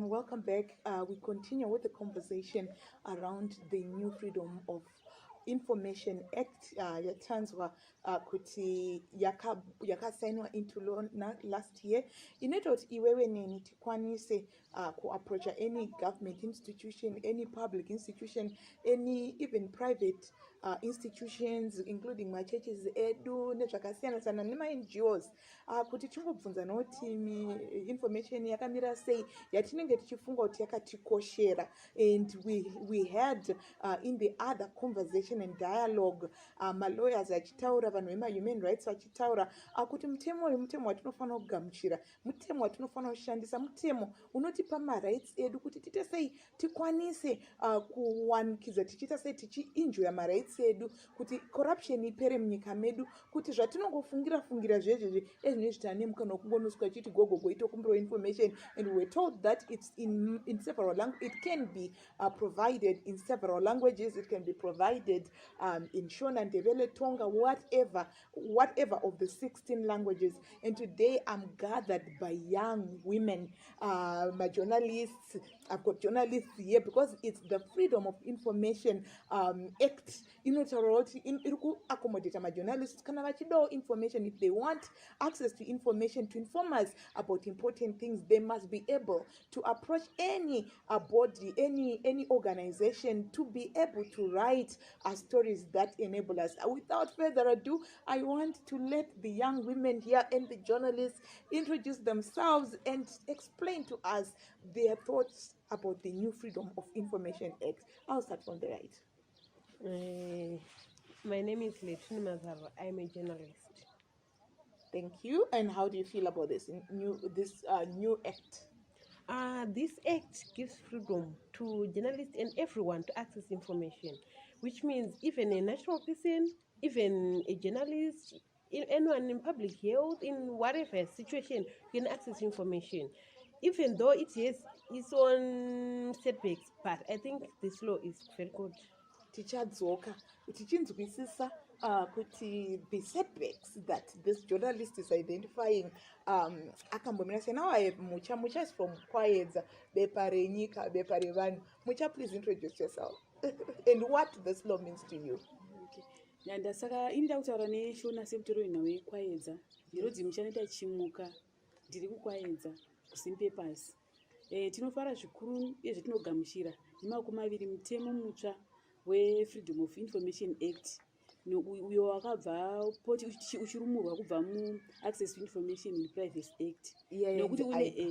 welcome back. We continue with the conversation around the new Freedom of Information Act yatanzwa kuti yakasainwa into law last year. Inoita kuti iwewe neni tikwanise kuapproacha any government institution, any public institution, any even private institutions, including machurches edu nezvakasiyana-siyana nema-NGOs kuti timbobvunzana kuti information yakamira sei yatinenge tichifunga kuti yakatikoshera. And we had in the other conversation and dialogue malawyers achitaura, vanhu vema-human rights vachitaura kuti mutemo uyu mutemo watinofanira kugamuchira, mutemo watinofanira kushandisa, mutemo unotipa marights edu kuti tiite sei tikwanise kuwanikidza, tichiita sei tichienjoya marights edu, kuti corruption ipere munyika medu, kuti zvatinongofungira zvezvezvi ezvinenge zvitane mukana wokungonoswa chiti gogogo itokumbirwa information. And we were told that it's in several languages. It can be provided in several languages. It can be provided in Shona, Ndebele, Tonga, whatever of the 16 languages. And today I'm gathered by young women, my journalists. I've got journalists here because it's the Freedom of Information Act. Accommodate my journalists. Can I information if they want access to information to inform us about important things? They must be able to approach any body, any organization to be able to write stories that enable us. Without further ado, I want to let the young women here and the journalists introduce themselves and explain to us their thoughts about the new Freedom of Information Act. I'll start from the right. My name is Letune Mazaro. I'm a journalist. Thank you. And how do you feel about this new act? This act gives freedom to journalists and everyone to access information, which means even a national person, even a journalist, anyone in public health, in whatever situation, can access information. Even though it has its own setbacks, but I think this law is very good. Tichadzoka tichinzwisisa kuti the setbacks that this journalist is identifying akambomira sei. Now I have Mucha is from Kwaedza, bepa renyika, bepa revanhu. Mucha, please introduce yourself and what this law means to you. Ndasaka inda kutaura neshona semutoro ina weKwaedza. Ndinodzi muchanoita chimuka, ndiri kuKwaedza kuSimpepasi. Tinofara zvikuru ezvetinogamuchira nemakumi maviri mutemo mutsva weFreedom of Information Act uyo wakabva poti uchirumurwa kubva muAccess to Information and Privacy Act. Nokuti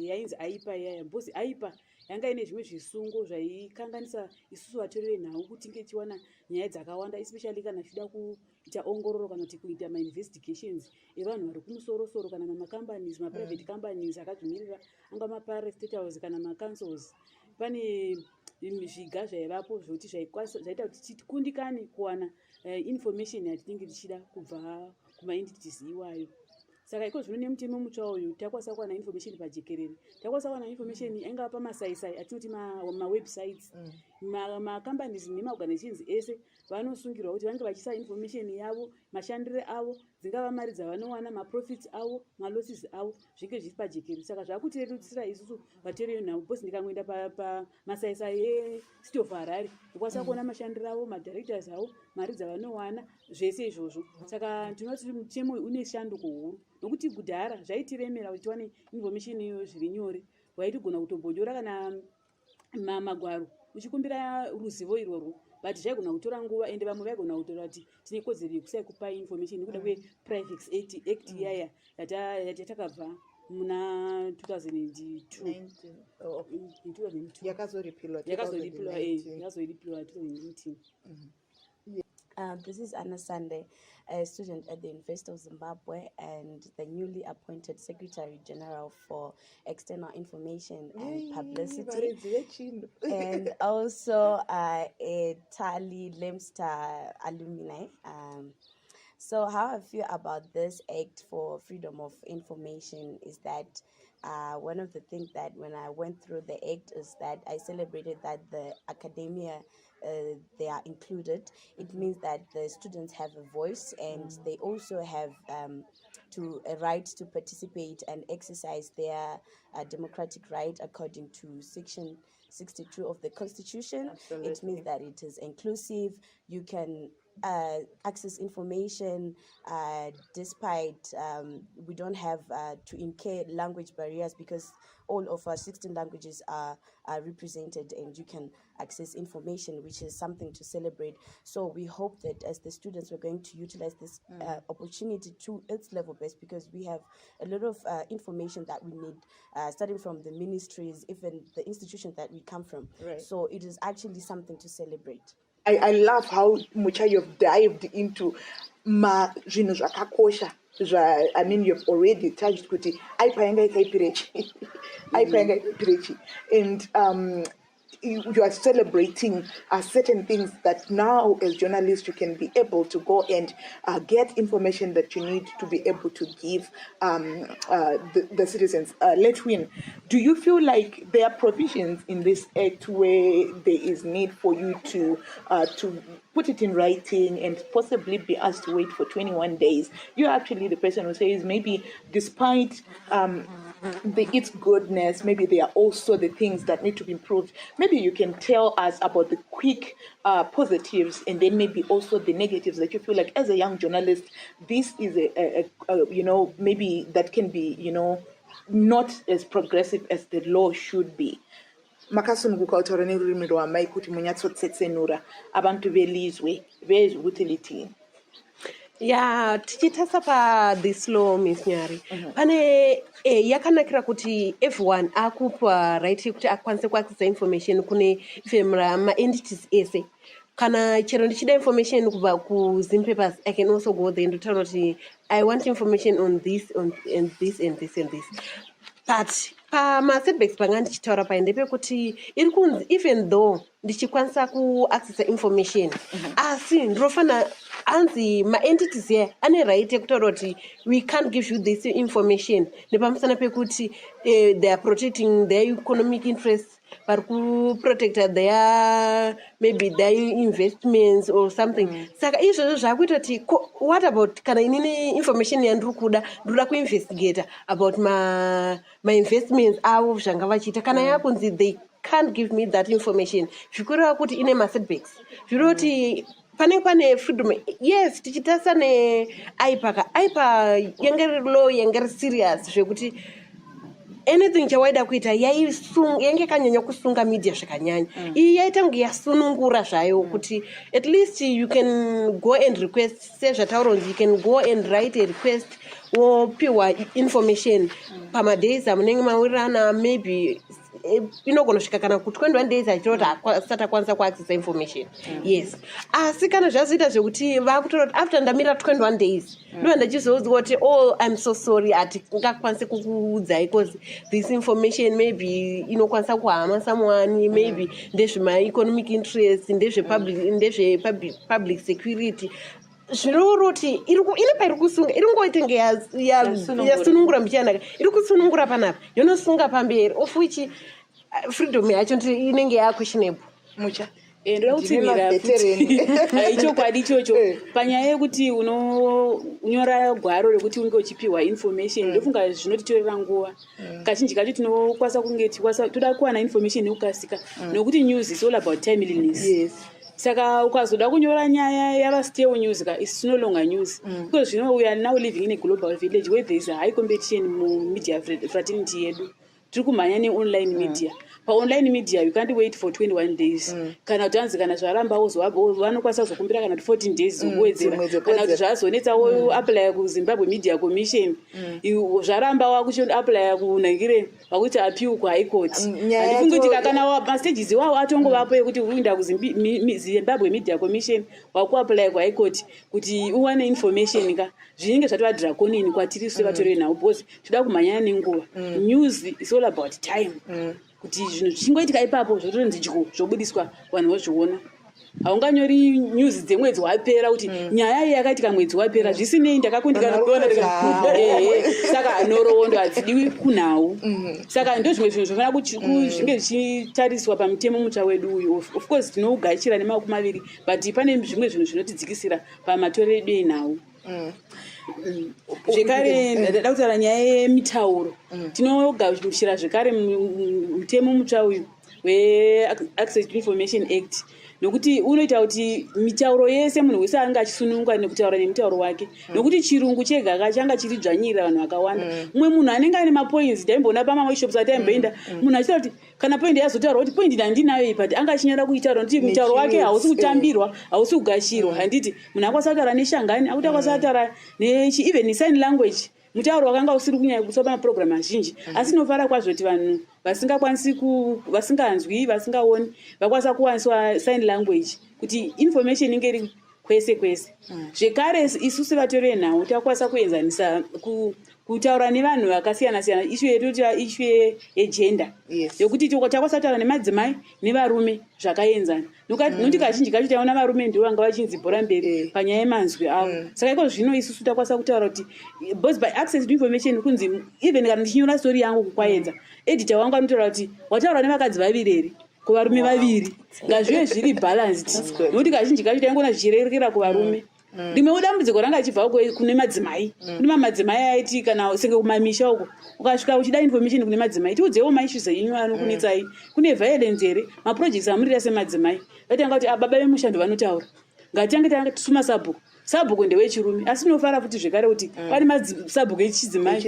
yainzi aipa yaya mbozi aipa yanga ine zvimwe zvisungo zvaikanganisa isusu vatorere nhau kuti tinge tiwana nyaya dzakawanda, especially kana tichida kuita ongororo kana kuti kuita ma-investigations evanhu vari kumusoro-soro kana mama-companies, ma-private companies akazvimirira, anga ma-parastatals house kana ma-councils. Pane zviga zvaivapo zvokuti zvaita kuti tikundikane kuwana information yatinenge tichida kubva kuma-entities iwayo. Saka iko zvino nemutemo mutsva uyu takwanisa kuwana information pajekerere. Takwanisa kuwana information engava pamasaisai atinoti ma-websites. Ma-companies nema-organizations ese vanosungirwa kuti vange vachiisa information yavo, mashandire avo, dzingava mari dzavanowana, ma-profits avo, ma-losses avo, zvinge zviri pajekerere. Saka zvakutirerutsira isusu vatoreri nhau, because ndikangoenda pamasaisai eState of Harare ndikwanisa kuona mashandire avo, ma-directors avo, mari dzavanowana, zvese izvozvo. Saka tinoti mutemo uyu une shanduko huru, nokuti kudhara zvaitiremera kuti tiwane information iyo zviri nyore. Waitigona kutombonyora kana magwaro uchikumbira ruzivo irworwo, but zvaigona kutora nguva, ende vamwe vaigona kutaura kuti tine kodzero yekusai kupai information nekuda kwePrivacy Act iyaya yatakabva muna 2002. Yakazoripilwa 2019. This is Anna Sande, a student at the University of Zimbabwe and the newly appointed Secretary General for External Information and Publicity, and also a TaLI Lemster alumni. So how I feel about this Act for Freedom of Information is that one of the things that when I went through the act is that I celebrated that the academia, they are included. It means that the students have a voice, and they also have a right to participate and exercise their democratic right according to Section 62 of the Constitution. It means that it is inclusive. You can access information despite we don't have to incur language barriers, because all of our 16 languages are represented, and you can access information, which is something to celebrate. So we hope that as the students, we're going to utilize this opportunity to its level best, because we have a lot of information that we need, starting from the ministries, even the institutions that we come from. Right. So it is actually something to celebrate. I love how much you've dived into zvinhu zvakakosha. I mean, you've already touched kuti aipaenga ikaipirechi, and you are celebrating certain things that now as journalists you can be able to go and get information that you need to be able to give the citizens. Letwin, do you feel like there are provisions in this act where there is need for you to put it in writing and possibly be asked to wait for 21 days? You're actually the person who says maybe despite its goodness, maybe there are also the things that need to be improved. Maybe you can tell us about the quick positives, and then maybe also the negatives that you feel like as a young journalist, this is maybe that can be, not as progressive as the law should be. Makasunguka utorane ururimi rwamai kuti munyatsotsetsenura abantu velizwe vezveutility. Yeah, tichitasa pa this law, Miss Nyari. Pane yakanakira kuti everyone akupa right kuti akwanise kuaccess information kune femra ma entities ese. Kana chero ndichida information kubva ku Zim papers, I can also go there and tell kuti I want information on this, and this and this and this. But ma setbacks panga ndichitaura paendepe kuti iri kunzi even though ndichikwanisa ku access information, asi ndinofana anzi ma entities here ane right yekutaura kuti we can't give you this information nepamusana pekuti they are protecting their economic interests, vari kuprotecta their maybe their investments or something. Saka izvozvo zvakuita kuti what about kana inini information yandiri kuda ndoda kuinvestigata about my investments avo zvanga vachiita, kana yakunzi they can't give me that information, zvikureva kuti ine ma setbacks. Zvirova kuti pane freedom. Yes, tichitasa ne aipa yangeri law yangeri serious zvekuti anything chawaida kuita yange kanyanya kusunga media zvakanyanya. Iyi yaita kunge yasunungura zvayo kuti at least you can go and request, sezvataura, you can go and write a request wopiwa information pamadays amunenge mawirirana, maybe inogonosvika kana ku 21 days achirota asati akwanisa kuaccessa information. Yes, asi kana zvazoita zvekuti vakutora after ndamira 21 days ndo ndachizoudzwa kuti I'm so sorry ati ngakwanise kukuudzai because this information maybe inokwanisa kuhama someone, maybe ndezvema economic interest, ndezve public security. Zvinoroti ine pairi kusunga iri ngoita nge yasunungura mbichanaka, iri kusunungura panapa yonosunga pamberi, of which freedom yacho inenge questionable. Mucha ndoda kutsimira ichokwadi ichocho panyaya yekuti unonyora gwaro rekuti unge uchipiwa information. Ndofunga zvinotitorera nguva kazhinji kacho tinokwanisa kunge toda kuwana information nekukasika, nokuti news is all about timeliness. Yes. Saka ukazoda kunyora nyaya yavasteo news is no longer news, because we are now living in a global village where there is a high competition mu media fraternity yedu. Tiri kumhanya ne-online media. Pa-online media you can't wait for 21 days. Kana kuti anzi kana zvaramba vanokwanisa kuzokumbira kana 14 days zokuwedzera. Kana kuti zvazonetsa apply ku Zimbabwe Media Commission, zvaramba wakuchiapply kunhangire wakuti apiwe ku High Court. Handifungi kuti kana mastages iwawo atongovapo yekuti uinda ku Zimbabwe Media Commission wakuapply ku High Court kuti uwane information ka zvinenge zvatova draconini kwatiri sevatori nawo, because toda kumhanyana nenguva. News is all about time. Kuti zvinhu zvichingoitika ipapo zvotonzi chiko zvobudiswa vanhu vozviona. haunganyori news dzemwedzi wapera kuti nyaya iyi yakaitika mwedzi wapera zvisinei ndakakundikana kuona saka nhoroondo hadzidiwi kunhau saka ndo zvimwe zvinhu zvofanira zvinge zvichitariswa pamutemo mutsva wedu uyu. Of course tinougachira nemaoko maviri but pane zvimwe zvinhu zvinotidzikisira pamatorero edu enhau. Zvekare ndada kutaura nyaya yemitauro tinogamuchira zvekare mutemo mutsva uyu we-Access to Information Act nokuti unoita kuti mitauro yese munhu wese anga achisunungwa nekutaura nemutauro wake nokuti chirungu chega changa chiri dzvanyirira vanhu vakawanda. Mumwe munhu anenge ane mapoints taimboona pamamashop ataimboenda munhu achitaura kuti kana point yazotaura kuti point ndandinayo iyi but anga achinyara kuitaura nokuti mutauro wake hausi kutambirwa hausi kugashirwa. Handiti munhu akwanisa kutaura neshangani akuti akwanisa kutaura even sign language mutauro wakanga usiri kunyanya kuswa pamaprogramu azhinji asi nofara kwazvo kuti vanhu vasingakwanisi vasinganzwi vasingaoni vakwanisa kuwaniswa sign language kuti information inge iri kwese kwese. Zvekare isusu vatori venhau takwanisa kuenzanisa kutaura nevanhu vakasiyana siyana ishu yedu ishu yegender yokuti takwanisa kutaura nemadzimai nevarume zvakaenzana nokuti kazhinji kacho taona varume ndivo vanga vachinzi bhora mberi panyaya yemanzwi avo. Saka iko zvino isusu takwanisa kutaura kuti both by access to information kunzi even kana ndichinyora stori yangu kukwaedza editor wangu anotaura kuti wataura nevakadzi vaviri here kuvarume vaviri ngazvive zviri balanced nokuti kazhinji kacho taingona zvichirerekera kuvarume. Rimwe dambudziko ranga achibva kune madzimai kune madzimai aiti kana senge kumamisha uko ukasvika uchida information kune madzimai tiudzewo maissues enyu anokunetsai kune violence here maprojects amurira semadzimai vatanga kuti baba vemushando vanotaura ngatitange tisuma sabhuku ndewechirume asi tinofara futi zvekare kuti pane masabhuku echidzimai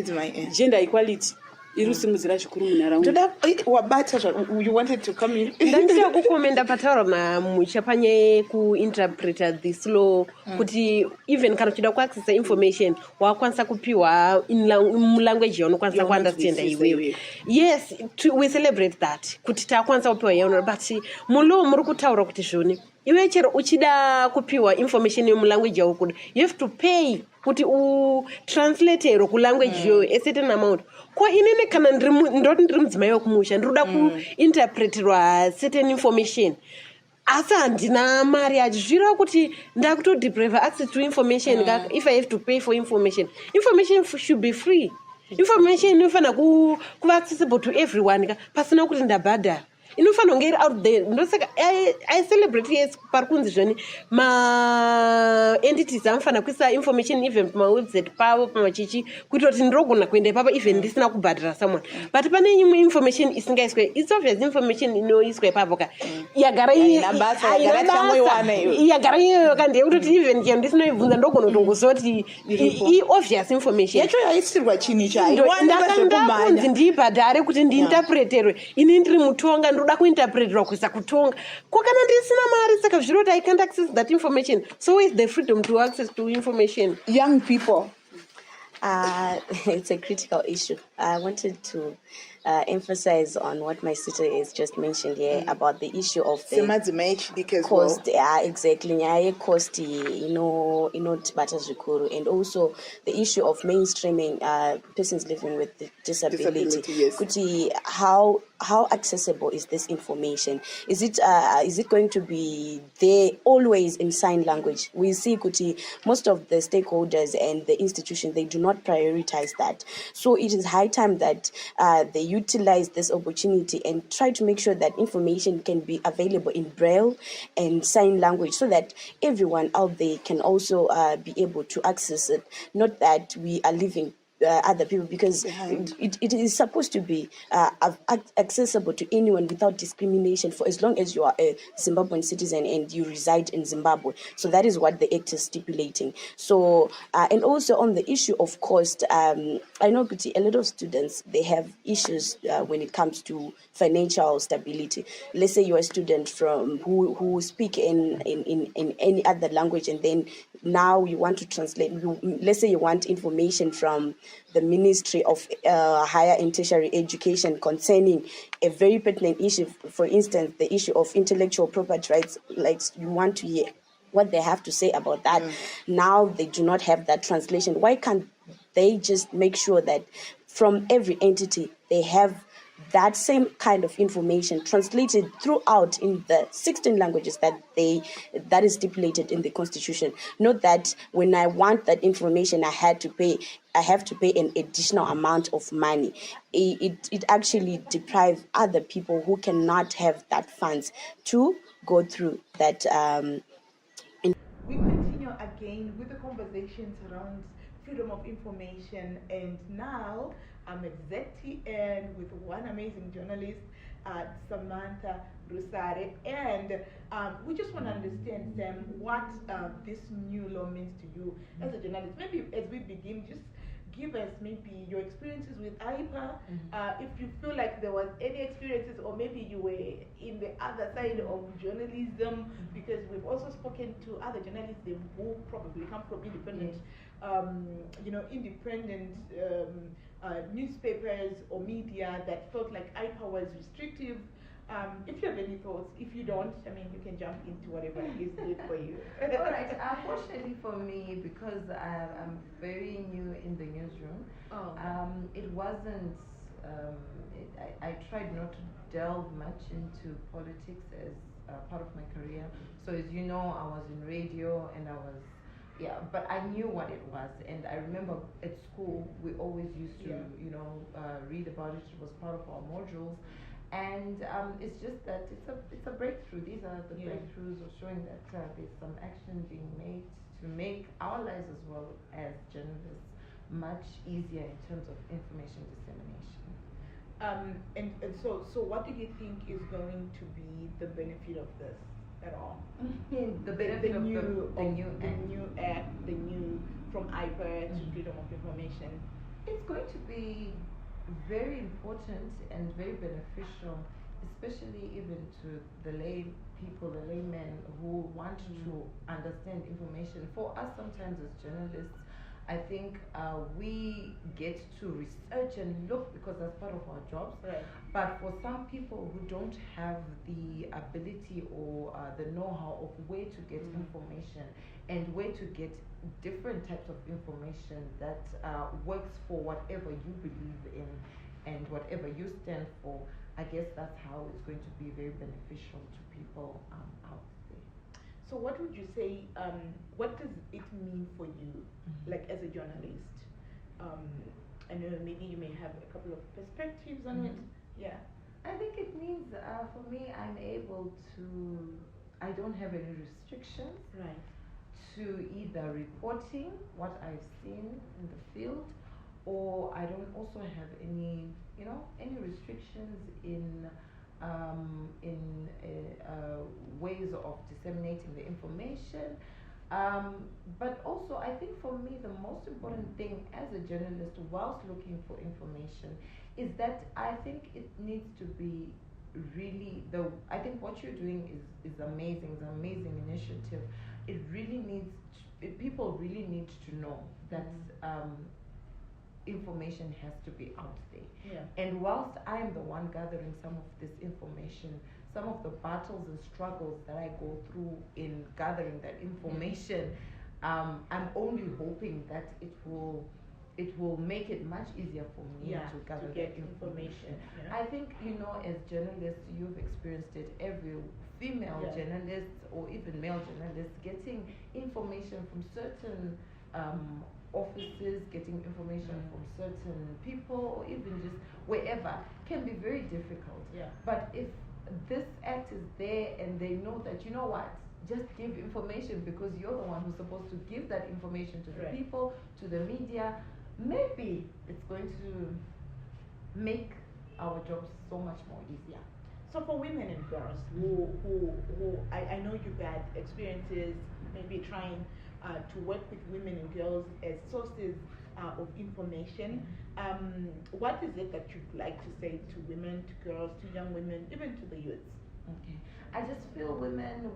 gender equality irusimudzira zvikuru munharaunda. Wabata you wanted to come in. Ndandida kukomenda pataura mucha panye kuinterpreta this law kuti even kana uchida kuaccessa information wakwanisa kupiwa in language yaunokwanisa kuunderstanda iwewe. Yes, we celebrate that kuti takwanisa kupiwa yaunona but mulo muri kutaura kuti zvoni iwe chero uchida kupiwa information yomulanguage yaukuda you have to pay kuti utranslate ro kulanguage yo a certain amount. Kwa inene kana ndoti ndiri mudzimai wekumusha ndiroda kuinterpreterwa certain information asi handina mari achizvira kuti ndakutodeprive access to information if I have to pay for information should be free. Information inofanira kuva accessible to everyone pasina kuti ndabhadhara inofanira kunge iri out there. Ndosaka I celebrate yes pari kunzi zvoni entities anofanira kuisa information even pamawebsite pavo pamachichi kuitira kuti ndirogona kuenda ipapo even ndisina kubhadhara someone but pane imwe information isingaiswe it's obvious information inoiswa ipapo yagara iyoyo kandiye kutoti even chero ndisinoibvunza ndogona kutongoziva kuti obvious information yacho yaisirwa chini chayo ndakunzi ndiibhadhare kuti ndiinterpreterwe ini ndiri mutonga ndoda kuinterpreterwa kuisa kutonga kwakana ndisina mari saka zviro kuti I can't access that information. So where is the freedom to access to information? Young people. It's a critical issue. I wanted to emphasize on what my sister has just mentioned here about the issue of the cost. Exactly. Cost, and also the issue of mainstreaming persons living with disability. Yes. How accessible is this information? Is it going to be there always in sign language? We see Kuti, most of the stakeholders and the institution, they do not prioritize that. So it is high time that they utilize this opportunity and try to make sure that information can be available in Braille and sign language so that everyone out there can also be able to access it. Not that we are leaving other people, because it is supposed to be accessible to anyone without discrimination for as long as you are a Zimbabwean citizen and you reside in Zimbabwe. So that is what the act is stipulating. So and also on the issue of cost, I know a lot of students, they have issues when it comes to financial stability. Let's say you're a student from who speak in any other language, and then now you want to translate. Let's say you want information from the Ministry of Higher and Tertiary Education concerning a very pertinent issue, for instance, the issue of intellectual property rights, like you want to hear what they have to say about that. Now they do not have that translation. Why can't they just make sure that from every entity they have that same kind of information translated throughout in the 16 languages that is stipulated in the Constitution. Not that when I want that information, I have to pay an additional amount of money. It actually deprives other people who cannot have that funds to go through that. We continue again with the conversations around freedom of information, and now I'm at ZTN with one amazing journalist, Samantha Rusare, and we just want to understand, Sam, what this new law means to you as a journalist. Maybe as we begin, just give us maybe your experiences with IPA, if you feel like there was any experiences, or maybe you were in the other side of journalism, because we've also spoken to other journalists who probably come from independent, independent newspapers or media that felt like IPA was restrictive. If you have any thoughts, if you don't, I mean, you can jump into whatever is good for you. All right. Unfortunately for me, because I'm very new in the newsroom, it wasn't. I tried not to delve much into politics as part of my career. So as you know, I was in radio and I was. Yeah, but I knew what it was, and I remember at school we always used to, read about it. It was part of our modules. And it's just that it's a breakthrough. These are the breakthroughs of showing that there's some action being made to make our lives as well as journalists much easier in terms of information dissemination. And so what do you think is going to be the benefit of this at all? The benefit of the new act, the new from IPA to freedom of information. It's going to be very important and very beneficial, especially even to the laymen who want to understand information. For us, sometimes as journalists, I think we get to research and look because that's part of our jobs. Right. But for some people who don't have the ability or the know-how of where to get information and where to get different types of information that works for whatever you believe in and whatever you stand for, I guess that's how it's going to be very beneficial to people out there. So what would you say, what does it mean for you, like as a journalist? I know maybe you may have a couple of perspectives on it. Yeah. I think it means, for me, I don't have any restrictions. Right. To either reporting what I've seen in the field, or I don't also have any restrictions in ways of disseminating the information. But also, I think for me, the most important thing as a journalist, whilst looking for information, is that I think it needs to be really I think what you're doing is amazing. It's an amazing initiative. It really needs people really need to know that information has to be out there. Yeah. And whilst I'm the one gathering some of this information, some of the battles and struggles that I go through in gathering that information, I'm only hoping that it will make it much easier for me to gather that information. Yeah. I think, as journalists, you've experienced it. Every female journalist or even male journalists getting information from certain offices, getting information from certain people, or even just wherever, can be very difficult. Yeah. But if this act is there and they know that, just give information because you're the one who's supposed to give that information to the people, to the media, maybe it's going to make our jobs so much more easier. So for women and girls who I know you've had experiences maybe trying to work with women and girls as sources of information, what is it that you'd like to say to women, to girls, to young women, even to the youths? Okay. I just feel women,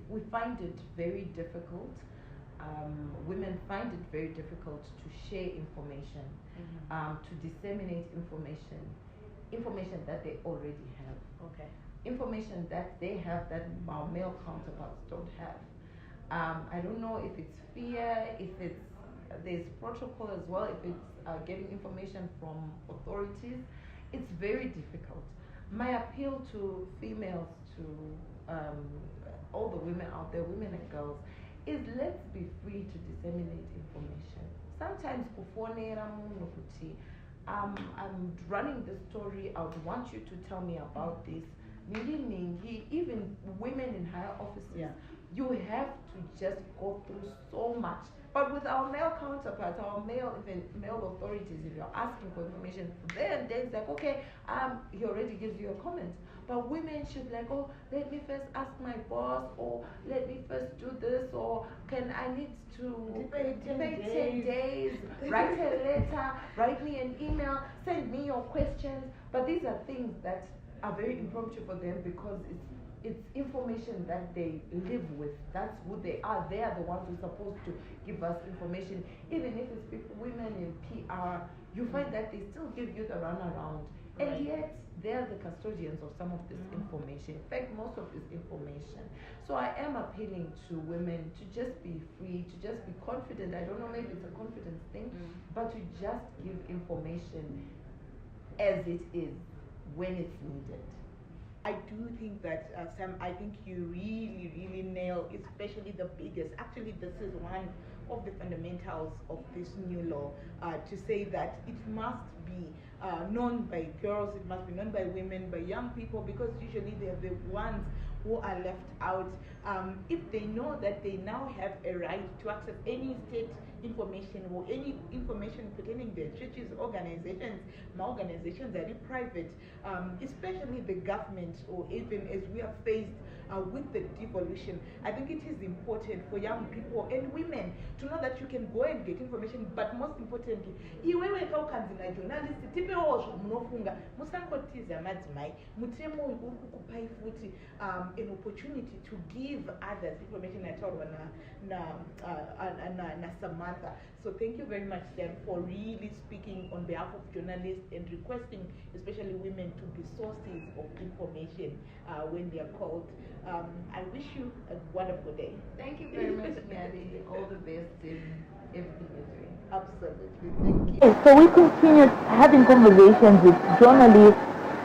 we find it very difficult. Women find it very difficult to share information, to disseminate information that they already have. Okay. Information that they have that our male counterparts don't have. I don't know if it's fear, if there's protocol as well, if it's getting information from authorities. it's very difficult. My appeal to females, to all the women out there, women and girls, is let's be free to disseminate information. Sometimes I'm running the story, I would want you to tell me about this. Even women in higher offices, you have to just go through so much. But with our male counterparts, our male authorities, if you're asking for information, then it's like, okay, he already gives you a comment. But women should like, oh, let me first ask my boss, or let me first do this, or I need to pay 10 days, write a letter, write me an email, send me your questions. But these are things that are very impromptu for them because it's information that they live with. That's who they are. They are the ones who are supposed to give us information. Even if it's people, women in PR, you find that they still give you the runaround. Right. And yet, they're the custodians of some of this information. In fact, most of this information. So I am appealing to women to just be free, to just be confident. I don't know, maybe it's a confidence thing, but to just give information as it is, when it's needed. I do think that, Sam, I think you really, really nail, especially the biggest. Actually, this is one of the fundamentals of this new law, to say that it must be known by girls, it must be known by women, by young people, because usually they're the ones who are left out. If they know that they now have a right to access any state information or any information pertaining to their churches, organizations, my organizations are private, especially the government, or even as we are faced with the devolution, I think it is important for young people and women to know that you can go and get information, but most importantly, iwewe kaukanzina journalist tipewo zvomunofunga musangotiza madzimai mutemo uri kukupai futi an opportunity to give others information ataurwa na Samantha. So thank you very much, Sam, for really speaking on behalf of journalists and requesting especially women to be sources of information when they are called. I wish you a wonderful day. Thank you very much, Maddie. All the best in everything you're doing. Absolutely, thank you. So we continue having conversations with journalists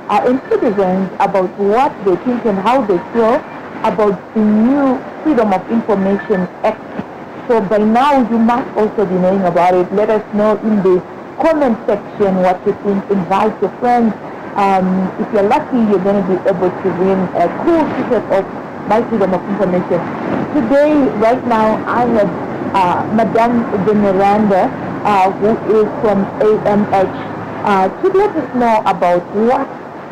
and citizens about what they think and how they feel about the new Freedom of Information Act. So by now you must also be knowing about it. Let us know in the comment section what you think. Invite your friends. If you're lucky, you're going to be able to win a cool ticket of My Freedom of Information. Today, right now, I have Madame de Miranda, who is from AMH, to let us know about what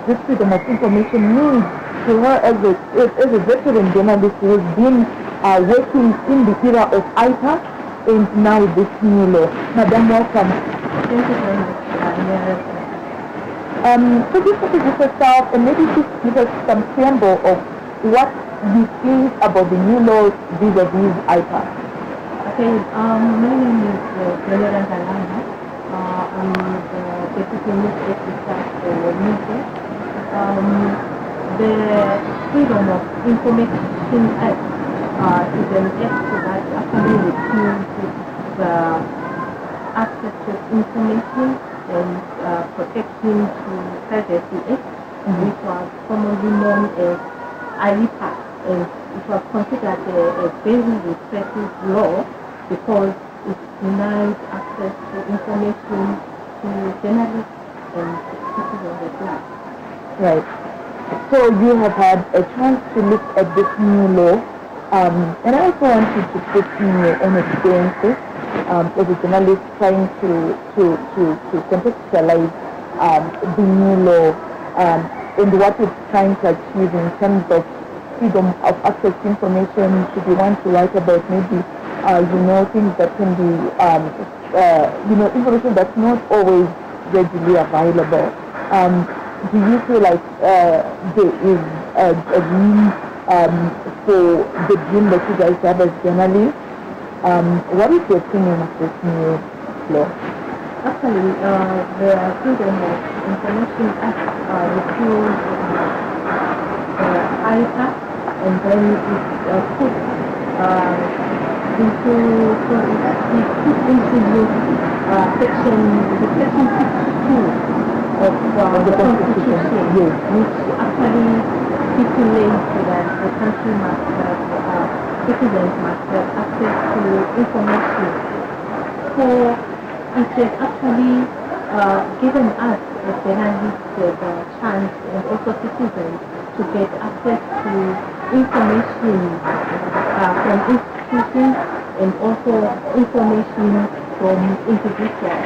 this Freedom of Information means to her as a veteran journalist who has been working in the era of ITA and now this new law. Madam, welcome. Thank you very much. So just introduce yourself and maybe just give us some sample of what you think about the new laws vis-a-vis ITA. Okay, my name is Valeria Galana. I'm the Deputy Minister for Media. The Freedom of Information Act is an act that actually repeals the access to information and protection to privacy act, which was commonly known as IPA, and it was considered a very repressive law because it denied access to information to journalists and citizens at large. Right. So you have had a chance to look at this new law, and I also want you to put in your own experiences as a journalist trying to contextualize the new law and what it's trying to achieve in terms of freedom of access to information. Should you want to write about maybe things that can be information that's not always readily available. Do you feel like there is a room for the dream that you guys have as journalists? What is your opinion of this new law? Actually, the Freedom of Information Act repeals ITA, and then it put into use section 62 of the Constitution, Yes. which actually stipulates that the country must have, citizens must have access to information. So it has actually given us as journalists the chance and also citizens to get access to information from institutions and also information from individuals.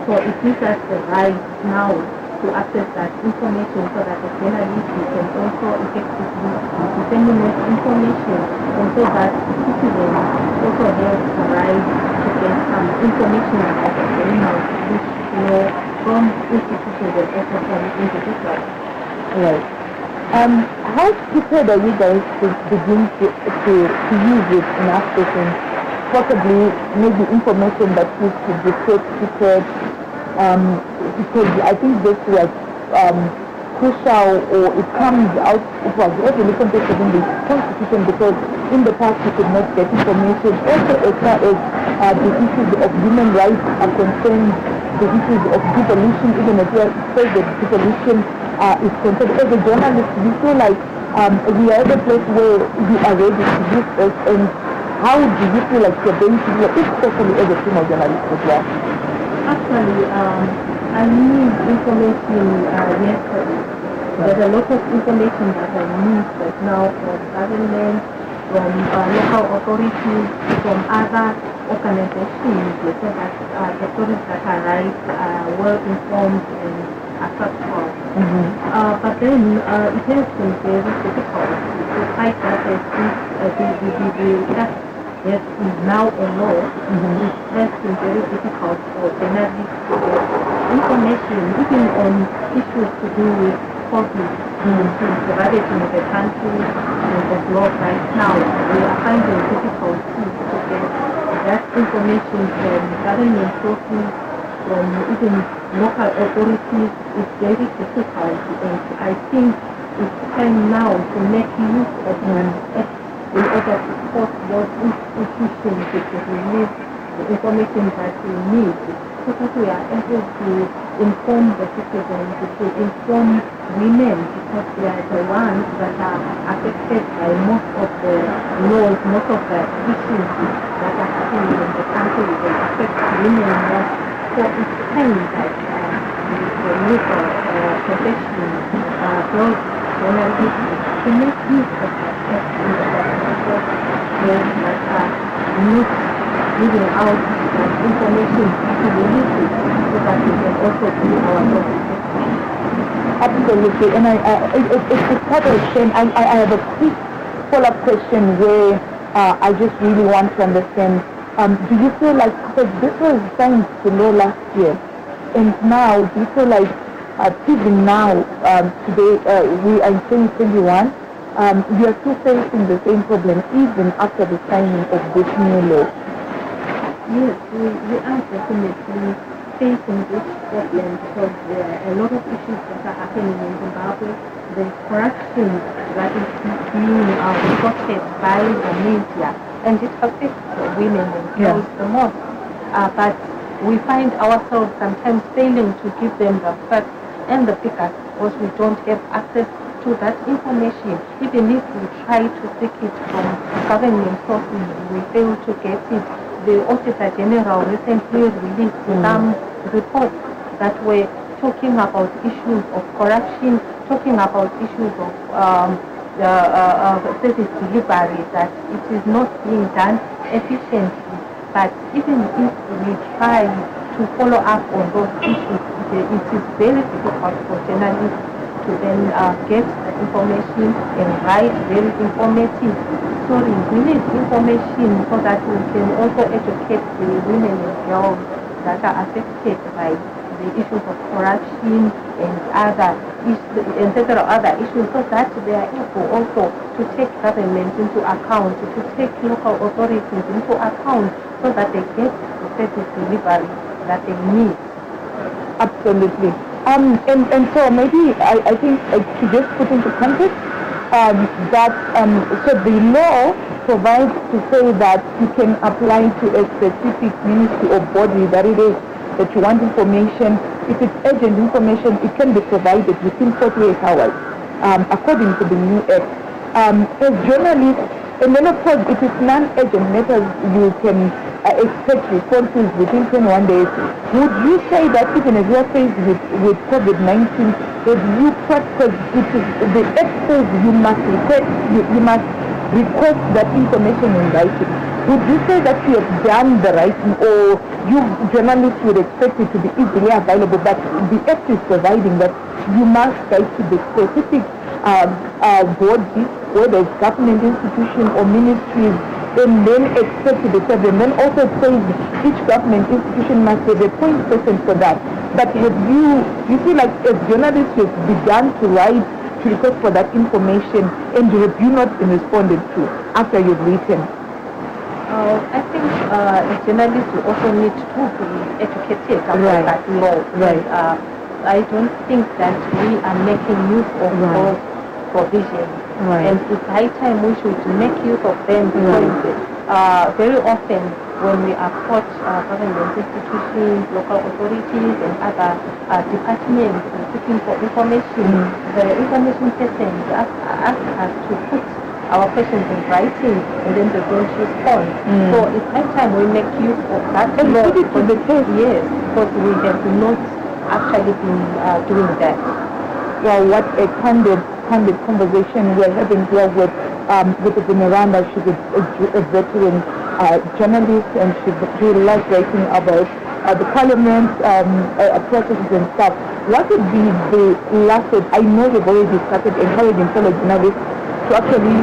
So it gives us the right now to access that information so that as journalists we can also effectively disseminate information and so that citizens also have the right to get some information about the criminals which from institutions and also from individuals. Right. How prepared are you guys to begin to use it in accessing possibly maybe information that used to be prepared? Because I think this was crucial, or it comes out, it was heavily contested in the Constitution because in the past you could not get information. Also as far as the issues of human rights are concerned, the issues of devolution, even as you say that devolution is concerned. As a journalist, you feel like we are at a place where you are ready to use this, and how do you feel like you're going to do it, especially as a female journalist as well? Actually, I need information yesterday. There's a lot of information that I need right now from government, from local authorities, from other organizations, so that the stories that I write are well informed and are factual. But then it has been very difficult to fight that yes, is now a law. It has been very difficult for journalists to get information, even on issues to do with COVID, ravaging the country and the globe right now. We are finding it difficult to get that information from government sources, from even local authorities. It's very difficult, and I think it's time now to make use of it in order to support those institutions to release the information that we need, so that we are able to inform the citizens, to inform women, because they are the ones that are affected by most of the laws, most of the issues that are happening in the country. They affect women most. So it's time that the legal profession, those journalists, to make use of that that are not giving out that information to the youth, so that we can also do our work. Absolutely, and it's quite a shame. I have a quick follow-up question where I just really want to understand. Do you feel like, because this was signed to law last year, and now do you feel like even now, today, we are in 2021, we are still facing the same problem even after the signing of this new law? Yes, we are definitely facing this problem because there are a lot of issues that are happening in Zimbabwe. There's corruption that is being reported by the media, and it affects women and girls the most. But we find ourselves sometimes failing to give them the facts and the figures because we don't have access to that information. Even if we try to seek it from government sources, we fail to get it. The Auditor General recently released some reports that were talking about issues of corruption, talking about issues of service delivery, that it is not being done efficiently. But even if we try to follow up on those issues, it is very difficult for journalists to then get the information and write very informative stories. We need information so that we can also educate the women and girls that are affected by the issues of corruption and other issues, and several other issues, so that they are able also to take government into account, to take local authorities into account, so that they get the service delivery that they need. Absolutely. And so maybe I think to just put into context that so the law provides to say that you can apply to a specific ministry or body that it is that you want information if it's urgent information, it can be provided within 48 hours, according to the new act. As journalists, and then of course, if it's non-urgent matters, you can expect responses within 21 days. Would you say that even as you are faced with COVID-19, that you practice, the act says you must request that information in writing? Would you say that you have done the writing, or you journalists would expect it to be easily available, but the act is providing that you must write to the specific body, whether it's government institution or ministries, and then expect to be served. And then also it says each government institution must have a point person for that. But have you feel like as journalists you've begun to write to request for that information, and have you not been responded to after you've written? I think as journalists we also need to be educated about that law. Right. I don't think that we are making use of those provisions. Right. And it's high time we should make use of them, because very often when we approach government institutions, local authorities and other departments seeking for information, the information person asks us to put our questions in writing, and then they don't respond. So it's high time we make use of that law. Yes, because we have not actually been doing that. Well, what a candid conversation we're having here with Miranda. She's a veteran journalist, and she loves writing about the parliament processes and stuff. What would be the last word? I know you've already started encouraging fellow journalists to actually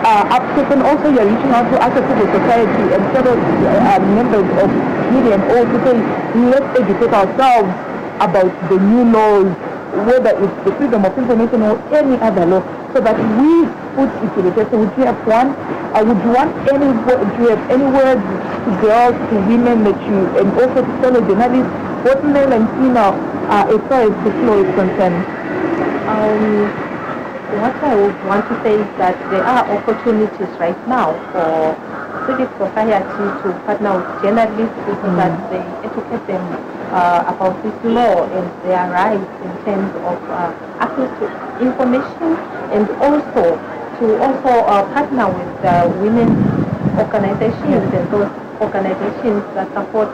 uptake, and also you're reaching out to other civil society and fellow members of media and all to say, let's educate ourselves about the new laws, whether it's the freedom of information or any other law, so that we put it to the test. So would you have one? Would you want do you have any words to girls, to women that you, and also to fellow journalists, both male and female, as far as this law is concerned? What I would want to say is that there are opportunities right now for civic society to partner with journalists so that they educate them about this law and their rights in terms of access to information, and also to partner with women's organizations and those organizations that support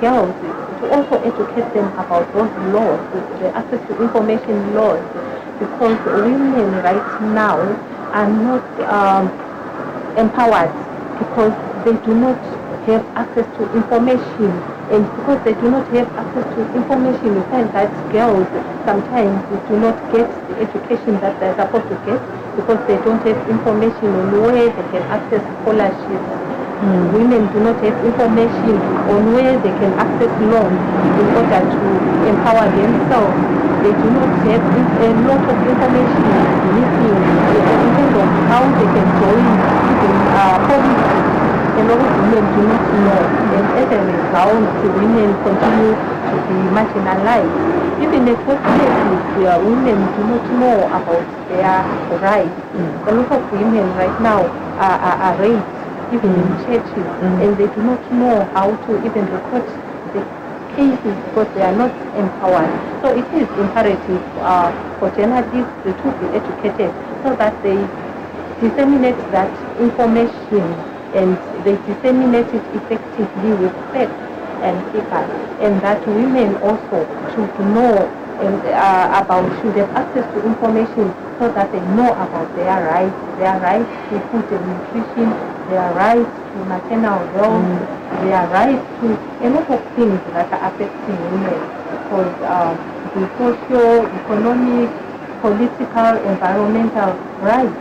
girls, to also educate them about those laws, the access to information laws, because women right now are not empowered, because they do not have access to information. And because they do not have access to information, you find that girls sometimes do not get the education that they're supposed to get, because they don't have information on where they can access scholarships. Women do not have information on where they can access loans in order to empower themselves. They do not have a lot of information missing in terms of how they can join even policies. A lot of women do not know, and as a result, women continue to be marginalized. Even at workplaces, women do not know about their rights. A lot of women right now are raped, even in churches, and they do not know how to even report the cases because they are not empowered. So it is imperative for journalists to be educated so that they disseminate that information, and they disseminate it effectively with facts and figures, and that women also should know should have access to information so that they know about their rights to food and nutrition, their rights to maternal health, their rights to a lot of things that are affecting women, because the social, economic, political, environmental rights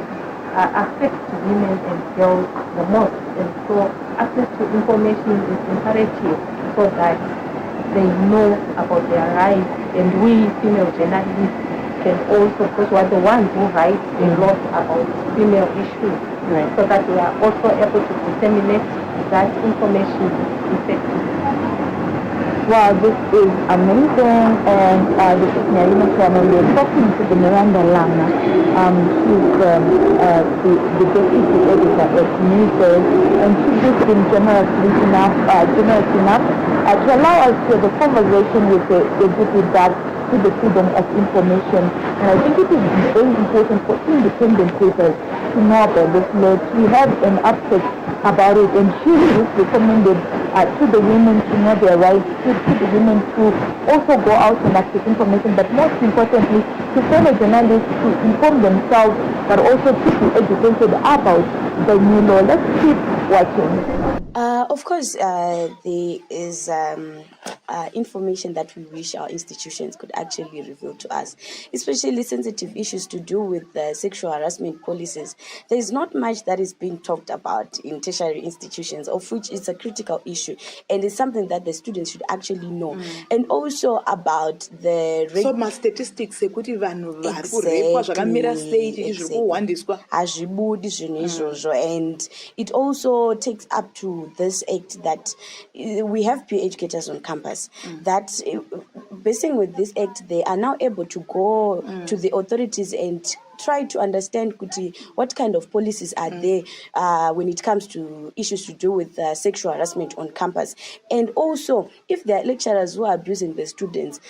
affect women and girls the most, and so access to information is imperative so that they know about their rights, and we female journalists can also, because we're the ones who write a lot about female issues, so that we are also able to disseminate that information effectively. Wow, this is amazing, and this is Marina Channel. We're talking to the Miranda Lana. She's the deputy editor at Newsday, and she's just been generous enough to allow us to have a conversation with regards to the freedom of information. And I think it is very important for independent papers to know about this law, to have an update about it, and should this recommended to the women to know their rights, to the women to also go out and access information, but most importantly, to fellow journalists to inform themselves, but also to be educated about the new law. Let's keep watching. Of course, there is information that we wish our institutions could actually reveal to us, especially sensitive issues to do with sexual harassment policies. There is not much that is being talked about in tertiary institutions, of which it's a critical issue, and it's something that the students should actually know. And also about the statistics and it also takes up to this act that we have peer educators on campus that basing with this act, they are now able to go to the authorities and try to understand what kind of policies are there when it comes to issues to do with sexual harassment on campus. And also, if there are lecturers who are abusing the students,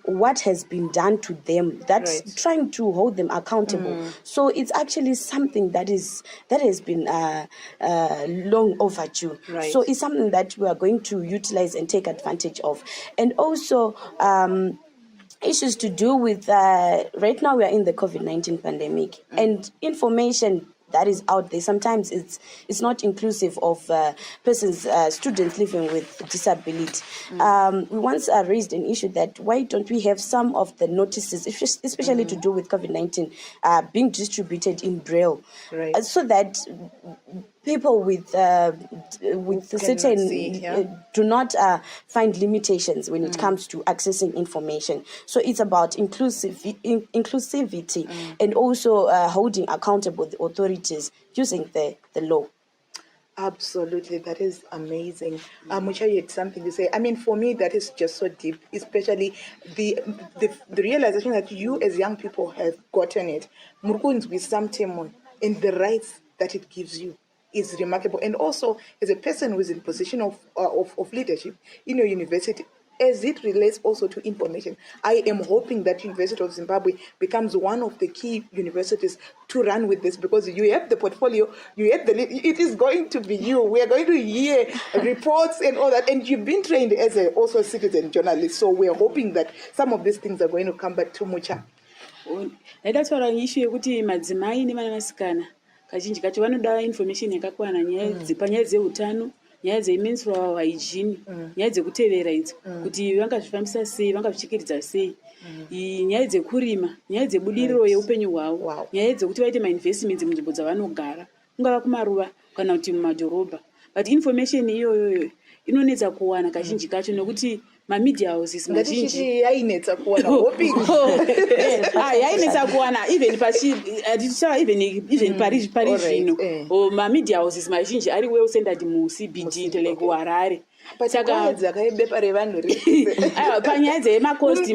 what has been done to them, that's trying to hold them accountable. So it's actually something that has been long overdue. So it's something that we are going to utilize and take advantage of. And also, issues to do with, right now we are in the COVID-19 pandemic, and information that is out there, sometimes it's not inclusive of persons, students living with disability. We once raised an issue that why don't we have some of the notices, especially to do with COVID-19, being distributed in Braille, so that people with certain do not find limitations when it comes to accessing information. So it's about inclusivity and also holding accountable the authorities using the law. Absolutely, that is amazing. Mucha, you had something to say. I mean, for me, that is just so deep, especially the realization that you as young people have gotten it. Murkunz with some time and the rights that it gives you is remarkable. And also, as a person who is in position of leadership in your university, as it relates also to information, I am hoping that University of Zimbabwe becomes one of the key universities to run with this, because you have the portfolio, you have it is going to be you. We are going to hear reports and all that, and you've been trained as also a citizen journalist, so we are hoping that some of these things are going to come back to Mucha. That's what I issue kuti madzimai nevanasikana kazhinji kacho vanoda information yakakwana panyaya dzeutano, nyaya dzemenstrual hygiene, nyaya dzekutevera idzo kuti vangazvifambisa sei, vangazvichikiridza sei, nyaya dzekurima, nyaya dzebudiriro yeupenyu hwavo, nyaya dzekuti vaite mainvestments munzvimbo dzavanogara, kungava kumaruva kana kuti mumadhorobha. But information iyoyo inonetsa kuwana kazhinji kacho nekuti mamedia houses mazhinji yainetsa kuwana yainetsa kuwana even pari zvino mamedia houses mazhinji ari well centered muCBD like Harare. Saka dzakabepa revanhu panyaya dzemakosti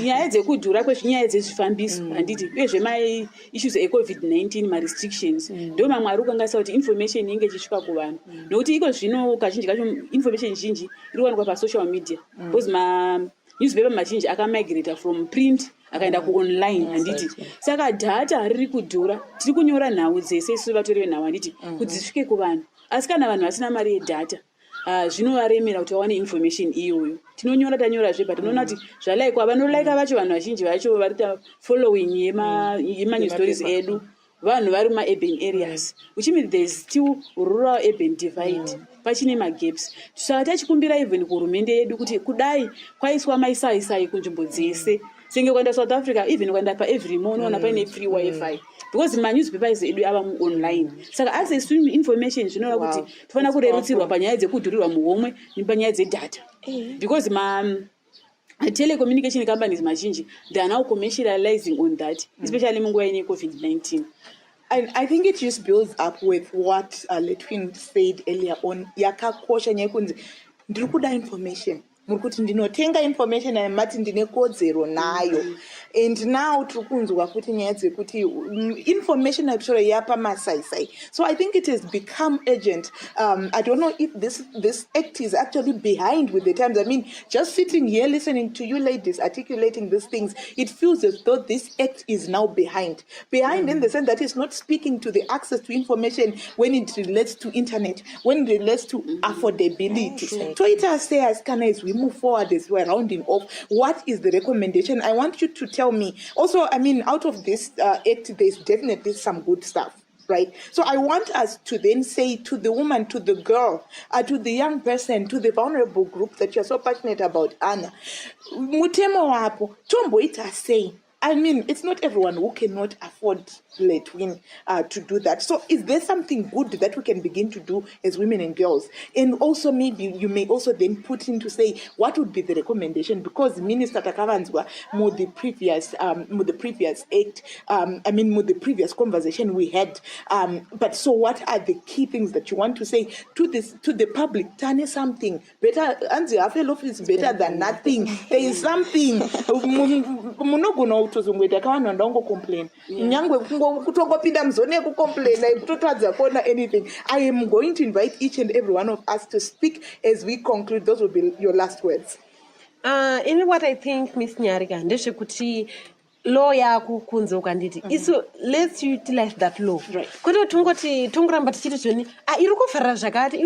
nyaya dzekudhura kwezvinyaya dzezvifambiso handiti uyezve maissues eCovid-19 marestrictions ndo mamwe ari kukangasa kuti information inge ichisvika kuvanhu, nokuti iko zvino kazhinji kacho information zhinji iri kuwanikwa pasocial media because manewspaper mazhinji akamigrata from print akaenda kuonline handiti. Saka dhata riri kudhura, tiri kunyora nhau dzese isu vatori venhau handiti kuti zvisvike kuvanhu, asi kana vanhu vasina mari yedhata zvinovaremera kuti vawane information iyoyo. Tinonyora tanyorazve but unoona kuti zvalaikwa vanolaika vacho vanhu vazhinji vacho varita following yemanews stories edu vanhu vari mumaurban areas, which means there is still rural urban divide, pachine magaps. Saka tachikumbira even kuhurumende yedu kuti kudai kwaiswa maisaisai kunzvimbo dzese, senge kuenda South Africa even kuenda paEvery Mo unoona paine free wifi because manewspapers edu ava online. Saka access to information zvinova kuti tofanira kurerutsirwa panyaya dzekudhurirwa muhomwe nepanyaya dzedata, because telecommunication companies mazhinji they are now commercializing on that, especially munguva ine COVID-19. And I think it just builds up with what Letwin said earlier on. Yakakosha nyekunzi ndiri kuda information, muri kuti ndinotenga information ayamati ndine kodzero nayo. and now trukunzwa kuti nyaya dzekuti information actually yapa masaisai. So I think it has become urgent. I don't know if this act is actually behind with the times. I mean, just sitting here listening to you ladies articulating these things, it feels as though this act is now behind in the sense that it's not speaking to the access to information when it relates to internet, when it relates to affordability. So it has says, as we move forward, as we're rounding off, what is the recommendation? I want you to tell me. Also, I mean, out of this act, there's definitely some good stuff. Right. So I want us to then say to the woman, to the girl, to the young person, to the vulnerable group that you're so passionate about, Anna, mutemo wapo, tombo ita say. I mean, it's not everyone who cannot afford Letwin to do that. So is there something good that we can begin to do as women and girls? And also maybe you may also then put in to say what would be the recommendation, because Minister Takavanzwa the previous act, the previous conversation we had. But so what are the key things that you want to say to the public? Tane something better, and the Afelof is better than nothing. There is something. Complain. Anything. I am going to invite each and every one of us to speak as we conclude. Those will be your last words. In what I think, Miss Nyariga, ndeshekuti law yaku kunzo kanditi. So let's utilize that law. Right. Kodo tungoti tunguramba tichiti zveni iruko fara zvakati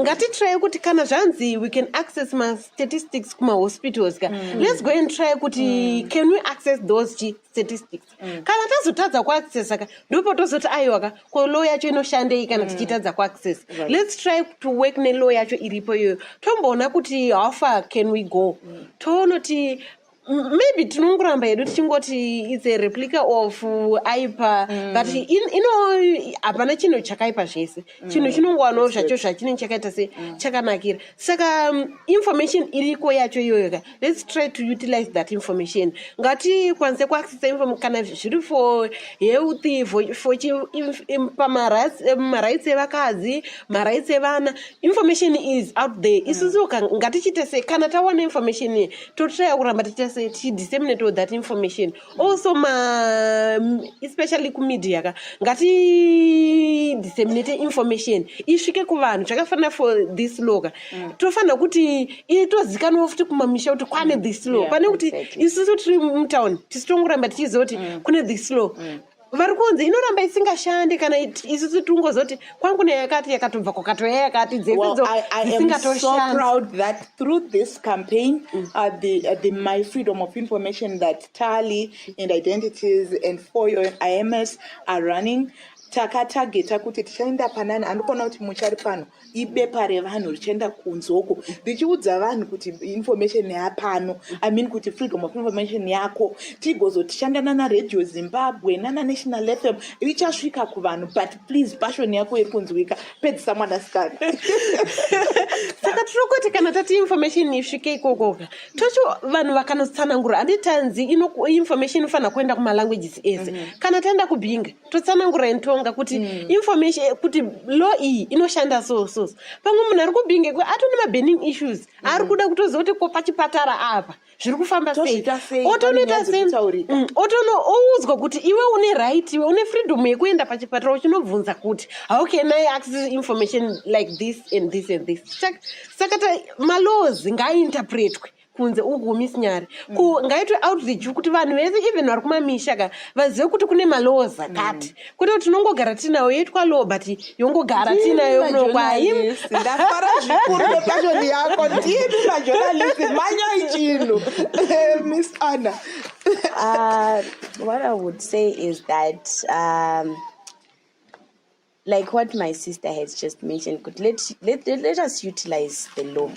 ngati try kuti kana zvanzi we can access my statistics kuma hospitals ka. Let's go and try kuti can we access those statistics. Kana tazotadza ku access ka ndipo tozoti aiwa ka ko law yacho inoshandei kana tichitadza ku access. Let's try to work ne law yacho iripo yo. Tomboona kuti how far can we go. Tonoti maybe tinongoramba yedu tichingoti it's a replica of aipa but hapana chinhu chakaipa zvese chinhu chinongowanawo zvacho zvachinenge chakaita se chakanakira saka information iriko yacho iyoyo. Let's try to utilize that information. Ngati kwanze kuaccess information kana zviri for health for marights evakadzi marights evana. Information is out there. Isusu ngatichite se kana tawana information totry kuramba tichite she disseminate all that information. Also, especially ku media, ngati disseminate information. Ishike kuvanhu chakafana for this law. Tofana kuti itozikanwa futi kumamisha kuti kwane this law. Pane kuti isusu tiri mtown tisitongoramba tichizoti kune this law. Varikunzi inoramba isingashande kana isusu tungozoti kwangu neyakati yakatobva kwakatoya yakati Well, I am so proud that through this campaign, the My Freedom of Information that TaLI and Identities and Fojo and IMS are running, takatageta kuti tichaenda panani andikona kuti muchari pano ibepa revanhu richaenda kunzoko richiudza vanhu kuti information yapano kuti freedom of information yako tigozotishanda Radio Zimbabwe nana National FM richasvika kuvanhu, but please passion yako iri kunzwika pedzisa mwanasikana. Saka tirikuti kana tati information isvike ikoko tocho vanhu vakanotsanangura anditanzi information inofana kuenda kuma languages ese kana taenda kubhinga totsanangura ntonga kuti information kuti law iyi inoshanda so pamwe munhu ari kubhinga atone ma-burning issues ari kuda kutozoti ko pachipatara apa zviri kufamba sei otonoita sei oudzwa kuti iwe une right iwe une freedom yekuenda pachipatara uchinobvunza kuti how can I access information like this and this and this. Saka malaws ngaainterpretwe kunze ugumi sinyari ngaitwe outreach kuti vanhu vese even vari kumamisha ka vazive kuti kune malaws akati kuti tinongogara tinayo yeitwa law but yongogara tinayo kunokwai ndafara zvikuru nepassion yako ndiyeni majournalist manya ichino. Miss Anna. What I would say is that like what my sister has just mentioned, let us utilize the law.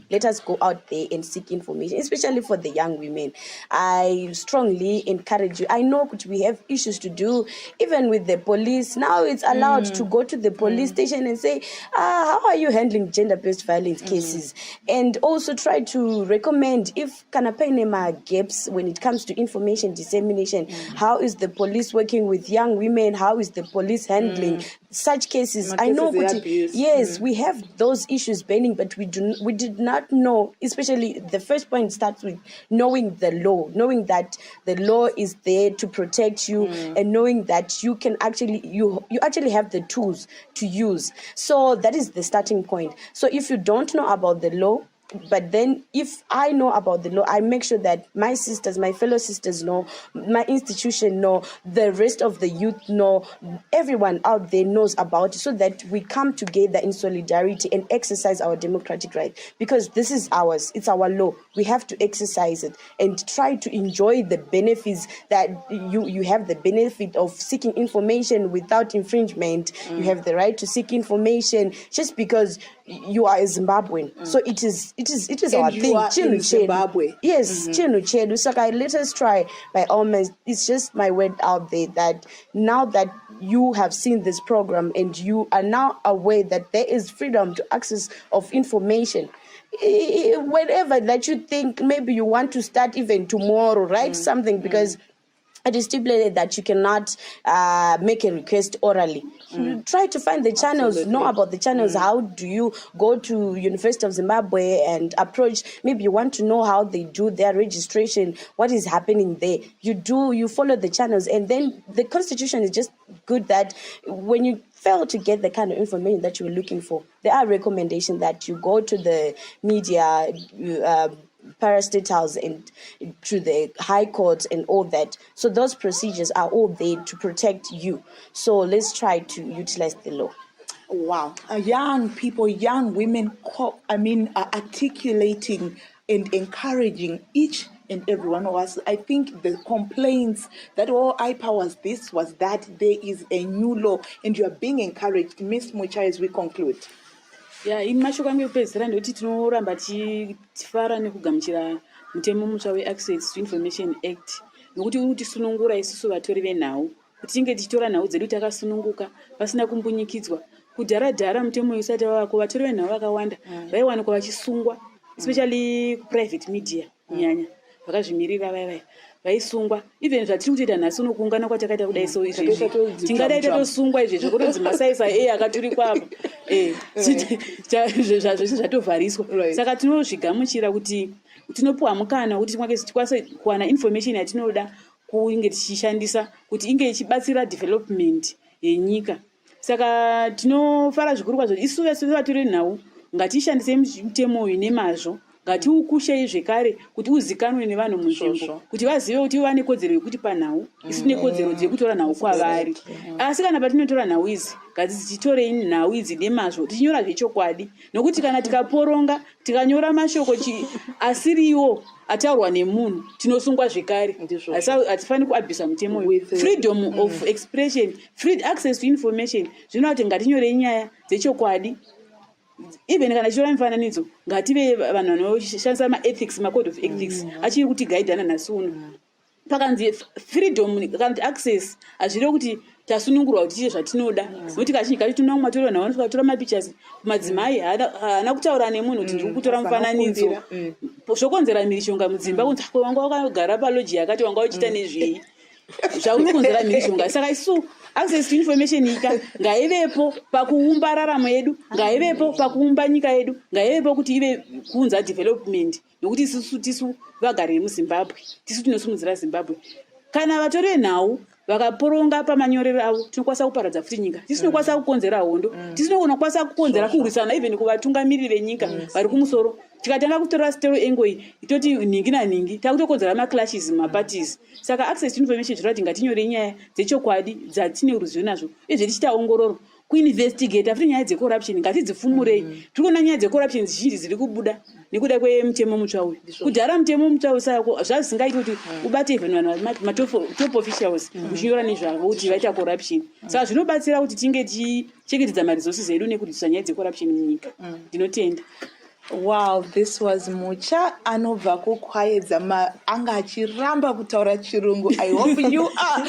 Let us go out there and seek information, especially for the young women. I strongly encourage you. I know we have issues to do, even with the police. Now it's allowed to go to the police station and say, how are you handling gender-based violence cases? And also try to recommend if kanapainema gaps when it comes to information dissemination. How is the police working with young women? How is the police handling such cases? I know, yes, we have those issues campaigning, but we did not know, especially the first point starts with knowing the law, knowing that the law is there to protect you, and knowing that you can actually, you actually have the tools to use. So that is the starting point. So if you don't know about the law, but then if I know about the law, I make sure that my sisters, my fellow sisters know, my institution know, the rest of the youth know, everyone out there knows about it, so that we come together in solidarity and exercise our democratic right. Because this is ours, it's our law. We have to exercise it and try to enjoy the benefits that you have the benefit of seeking information without infringement. You have the right to seek information just because you are a Zimbabwean. So it is our thing. Zimbabwe. Yes, Chedu. So let us try by all means. It's just my word out there that now that you have seen this program and you are now aware that there is freedom to access of information, whatever that you think, maybe you want to start even tomorrow, write something, because it is stipulated that you cannot make a request orally. Try to find the channels, know about the channels. How do you go to University of Zimbabwe and approach? Maybe you want to know how they do their registration, what is happening there. You follow the channels, and then the Constitution is just good that when you fail to get the kind of information that you're looking for, there are recommendations that you go to the media, parastatals, and to the high courts and all that. So those procedures are all there to protect you. So let's try to utilize the law. Wow. Young people, young women, are articulating and encouraging each and every one of us. I think the complaints that IPA was this, was that there is a new law and you are being encouraged. Ms. Mucha, as we conclude. Mashoko angu ekupedzisira ndekuti tinoramba tichifara nekugamuchira mutemo mutsva weAccess to Information Act, nokuti uri kutisunungura isusu vatori venhau, kuti tinge tichitora nhau dzedu takasununguka pasina kumbunyikidzwa. Kudhara mutemo usati wavako, vatori venhau vakawanda vaiwanikwa vachisungwa, especially private media kunyanya vakazvimirira vaya vaisungwa. Even zvatiri kutoita nhasi unokuungana kwatakaita kudai, so izvezvi tingadai tatosungwa izvezvi kutonzi masaisai akaturikwa apo zvese zvatovhariswa. Saka tinozvigamuchira kuti tinopuwa mukana kuti tikwanise kuwana information yatinoda kunge tichishandisa kuti inge ichibatsira development yenyika. Saka tinofara zvikuru kwazvo isu vese vatori nhau ngatishandise mutemo uyu nemazvo, ngatiukushei zvekare kuti uzikanwe nevanhu munzvimbo, kuti vazive kuti vane kodzero yekuti panhau isu tine kodzero dzekutora nhau kwavari. Asi kana patinotora nhau idzi, ngadzitorei nhau idzi nemazvo, tichinyora zvechokwadi, nokuti kana tikaporonga tikanyora mashoko asiriwo ataurwa nemunhu tinosungwa zvekare. Hatifani kuabhisa mutemo uyu. Freedom of expression, free access to information, zvinoti ngatinyorei nyaya dzechokwadi. Even kana tichitora mifananidzo, ngative vanhu vanoshandisa maethics, macode of ethics achiri kuti gaidhana nhasi uno. Pakanzi freedom kana access hazvire kuti tasunungurwa kuti tiite zvatinoda, nokuti kazhinji kacho tinoona mwatori vanhu vanotora mapictures, madzimai haana kutaura nemunhu kuti ndiri kutora mufananidzo. Zvokonzera mhirishonga mudzimba, kunzi wanga wakagara paloji yakati wanga uchiita nezvei, zvakukonzera mhirishonga. Saka isu access to information nyika ngaivepo pakuumba raramo yedu, ngaivepo pakuumba nyika yedu, ngaivepo kuti ive kuunza development, nokuti tisu vagari vemuZimbabwe, tisu tinosimudzira Zimbabwe. Kana vatori venhau vakaporonga pamanyorero avo, tinokwanisa kuparadza futi nyika, tisu tinokwanisa kukonzera hondo, tisu tinokwanisa kukonzera kurwisana even kuvatungamiri venyika vari kumusoro. Tikatanga kutora stero engoi itoti ningi naningi takutokonzera maclashes maparties. Saka access to information zvinoda ngatinyorei nyaya dzechokwadi dzatine ruzivo nazvo, izve tichita ongororo kuinvestigate futi nyaya dzecorruption ngatidzifumurei. Tiri kuona nyaya dzecorruption zhinji dziri kubuda nekuda kwemutemo mutsva uyu. Kudhara mutemo mutsva usako zvazingaiti kuti ubate even vanhu matop officials uchinyora nezvavo kuti vaita corruption. Saka zvinobatsira kuti tinge tichichengetedza maresources edu nekudisa nyaya dzecorruption munyika. Ndinotenda. Wow, this was Mucha anobva kukwaedza anga achiramba kutaura chirungu. I hope you are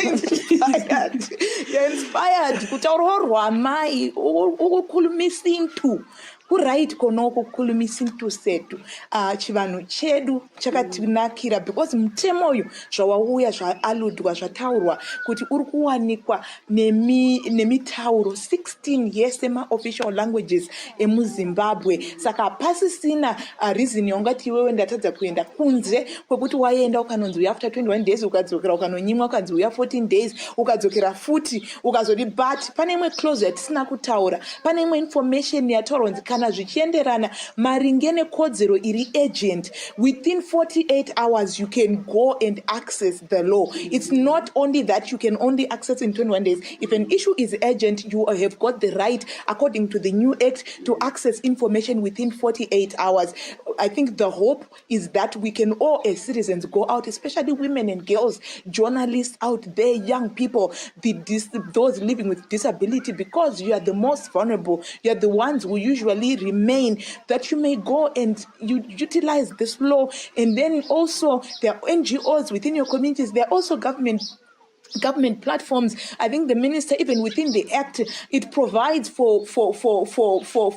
inspired. You're inspired. Kutaura rwamai ukukhulumisintu Kuright konoko kulumisintu setu chivanhu chedu chakatinakira because mutemo uyu zvawauya zvaaludwa zvataurwa kuti uri kuwanikwa nemitauro 16 yese maofficial languages emuzimbabwe. Saka pasisina reason yaungati iwewe ndatadza kuenda kunze kwekuti waenda ukanonzi uya after 21 days ukadzokera ukanonyimwa ukanzi uya 14 days ukadzokera futi ukazoti but pane imwe clause yatisina kutaura, pane imwe information yataurwa nzi kana zvichienderana maringe nekodzero iri agent within 48 hours you can go and access the law. It's not only that you can only access in 21 days. If an issue is urgent, you have got the right according to the new act to access information within 48 hours. I think the hope is that we can all as citizens go out, especially women and girls, journalists out there, young people, those living with disability, because you are the most vulnerable. You are the ones who usually remain, that you may go and you utilize this law. And then also there are NGOs within your communities. There are also government platforms. I think the minister, even within the act, it provides for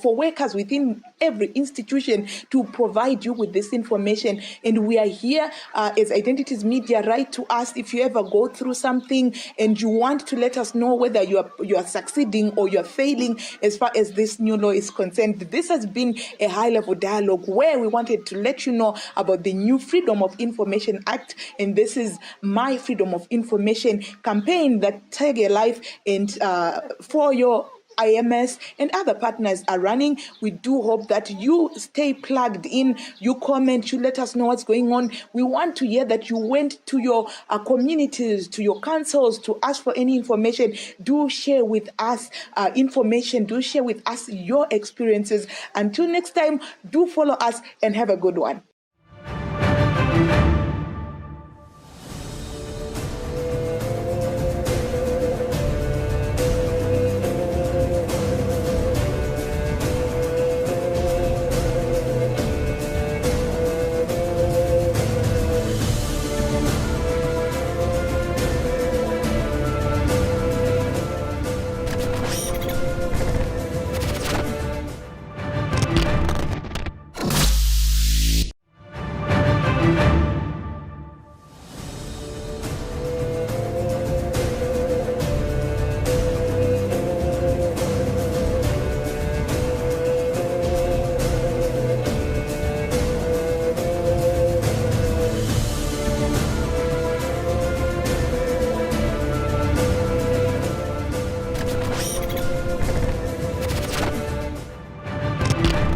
workers within every institution to provide you with this information. And we are here as Identities Media. Write to us if you ever go through something and you want to let us know whether you are succeeding or you are failing as far as this new law is concerned. This has been a high-level dialogue where we wanted to let you know about the new Freedom of Information Act, and this is my Freedom of Information campaign that TaLI and Fojo IMS and other partners are running. We do hope that you stay plugged in, you comment, you let us know what's going on. We want to hear that you went to your communities, to your councils to ask for any information. Do share with us information, do share with us your experiences. Until next time, do follow us and have a good one.